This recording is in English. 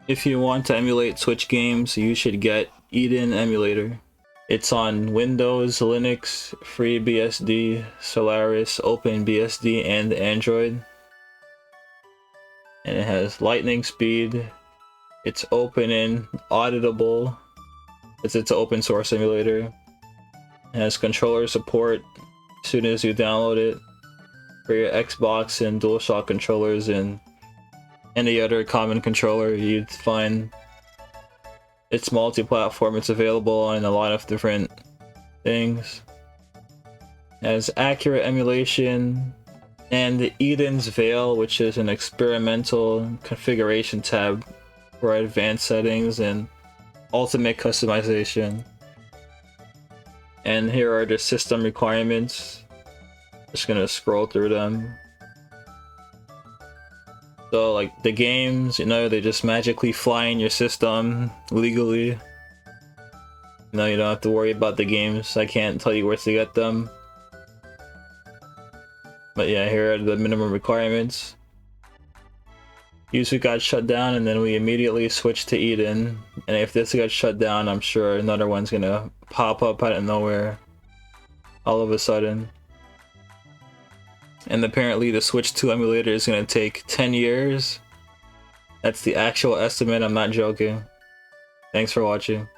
If you want to emulate Switch games, you should get Eden Emulator. It's on Windows, Linux, FreeBSD, Solaris, OpenBSD, and Android. And it has lightning speed. It's open and auditable, as it's an open source emulator. It has controller support as soon as you download it for your Xbox and DualShock controllers and any other common controller you'd find. It's multi-platform, it's available on a lot of different things. It has accurate emulation and Eden's Veil, which is an experimental configuration tab for advanced settings and ultimate customization. And here are the system requirements. Just gonna scroll through them. So like the games, you know, they just magically fly in your system legally. You know, you don't have to worry about the games. I can't tell you where to get them. But yeah, here are the minimum requirements. User got shut down and then we immediately switched to Eden. And if this got shut down, I'm sure another one's gonna pop up out of nowhere all of a sudden. And apparently the Switch 2 emulator is gonna take 10 years. That's the actual estimate, I'm not joking. Thanks for watching.